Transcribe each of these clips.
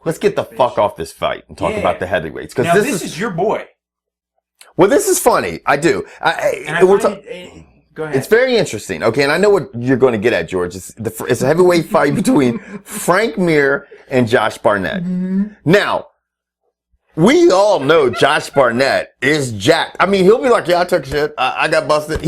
let's get the fuck off this fight and talk about the heavyweights. Because now this is your boy. Well, this is funny. I do. Go ahead. It's very interesting. Okay, and I know what you're going to get at, George. It's a heavyweight fight between Frank Mir and Josh Barnett. Mm-hmm. Now, we all know Josh Barnett is jacked. I mean, he'll be like, yeah, I took shit. I got busted.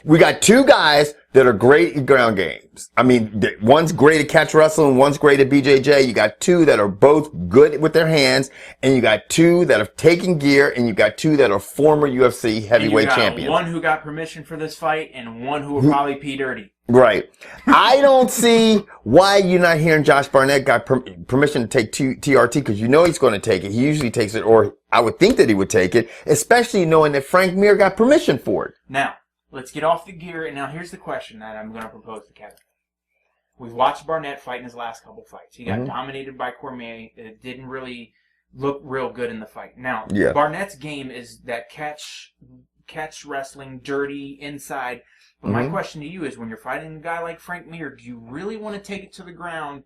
We got two guys that are great at ground games. I mean, one's great at catch wrestling, one's great at BJJ. You got two that are both good with their hands, and you got two that have taken gear, and you got two that are former UFC heavyweight champions. One who got permission for this fight, and one who will probably pee dirty. Right. I don't see why you're not hearing Josh Barnett got permission to take TRT, because you know he's going to take it. He usually takes it, or I would think that he would take it, especially knowing that Frank Mir got permission for it. Now, let's get off the gear, and now here's the question that I'm going to propose to Kevin. We've watched Barnett fight in his last couple fights. He got dominated by Cormier. It didn't really look real good in the fight. Now, Barnett's game is that catch wrestling, dirty, inside. But my question to you is, when you're fighting a guy like Frank Mir, do you really want to take it to the ground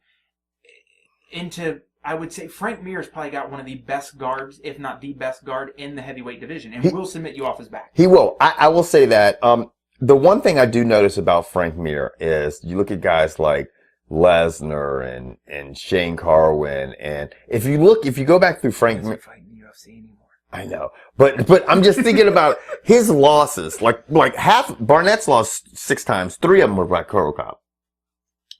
I would say Frank Mir has probably got one of the best guards, if not the best guard, in the heavyweight division, and will submit you off his back. He will. I will say that. The one thing I do notice about Frank Mir is you look at guys like Lesnar and Shane Carwin, and if you go back through Frank Mir, fighting the UFC anymore. I know, but I'm just thinking about his losses. Like half Barnett's lost 6 times, 3 of them were by Kurokop,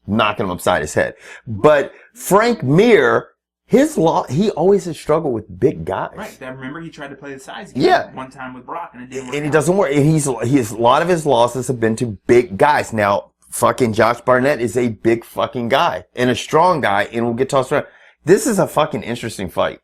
knocking him upside his head. But Frank Mir, he always has struggled with big guys. Right. Remember, he tried to play the size game one time with Brock, and it didn't work. And it doesn't work. And a lot of his losses have been to big guys. Now, fucking Josh Barnett is a big fucking guy and a strong guy, and will get tossed around. This is a fucking interesting fight.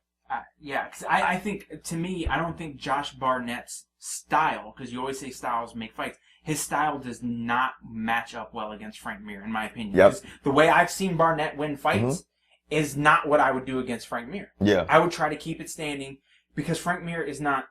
Yeah, because I think, to me, I don't think Josh Barnett's style, because you always say styles make fights, his style does not match up well against Frank Mir, in my opinion. Yep. The way I've seen Barnett win fights is not what I would do against Frank Mir. Yeah. I would try to keep it standing, because Frank Mir is not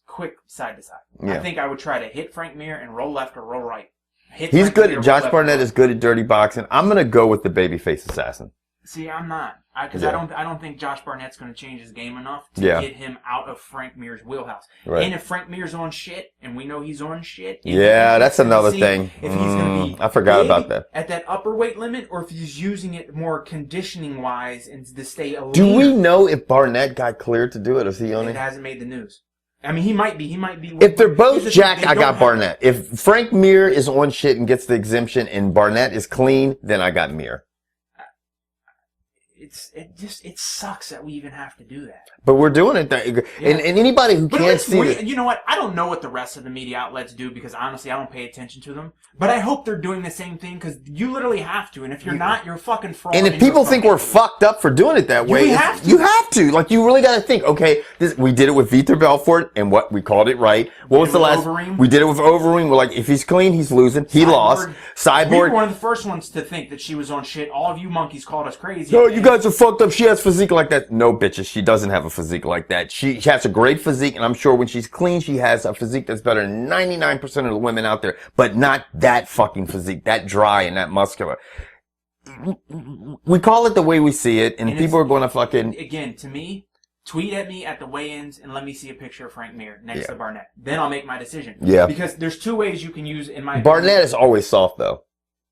quick side to side. Yeah. I think I would try to hit Frank Mir and roll left or roll right. He's good. Josh Barnett is good at dirty boxing. I'm going to go with the babyface assassin. See, I'm not. Because I don't think Josh Barnett's going to change his game enough to get him out of Frank Mir's wheelhouse. Right. And if Frank Mir's on shit, and we know he's on shit. Yeah, that's another thing. If he's going to be I forgot about that. At that upper weight limit, or if he's using it more conditioning-wise and to stay elite. Do we know if Barnett got cleared to do it, or is he on it? It hasn't made the news. I mean, he might be. If they're both jacked, I got Barnett. If Frank Mir is on shit and gets the exemption and Barnett is clean, then I got Mir. It sucks that we even have to do that. But we're doing it. And anybody who can't see it. You know what? I don't know what the rest of the media outlets do, because honestly, I don't pay attention to them. But I hope they're doing the same thing, because you literally have to. And if you're not, you're fucking fraud. And if people think we're fucked up for doing it that way, you have to. Like, you really got to think, okay, we did it with Vitor Belfort, and we called it right. What was the last? Overeem. We did it with Overeem. We're like, if he's clean, he's losing. He lost. Cyborg. We were one of the first ones to think that she was on shit. All of you monkeys called us crazy. No, you guys are fucked up. She has physique like that. No, bitches. She doesn't have a physique like that. She has a great physique, and I'm sure when she's clean, she has a physique that's better than 99% of the women out there, but not that fucking physique, that dry and that muscular. We call it the way we see it, and people are going to fucking... Again, to me, tweet at me at the weigh-ins and let me see a picture of Frank Mir next to Barnett. Then I'll make my decision. Yeah. Because there's 2 ways you can use, in my Barnett opinion. is always soft, though.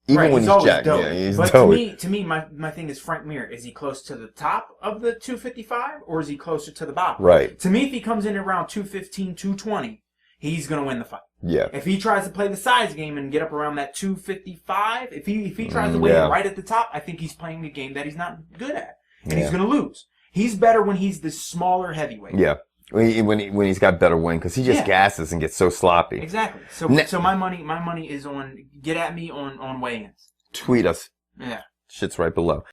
Even when he's jacked. Dope. Yeah, he's but dope. to me, my thing is Frank Mir. Is he close to the top of the 255, or is he closer to the bottom? Right. To me, if he comes in around 215, 220, he's going to win the fight. Yeah. If he tries to play the size game and get up around that 255, if he tries to weigh in right at the top, I think he's playing a game that he's not good at, and he's going to lose. He's better when he's the smaller heavyweight. Yeah. When he's got better win, because he just gasses and gets so sloppy. Exactly. So my money is on. Get at me on weigh-ins. Tweet us. Yeah. Shit's right below.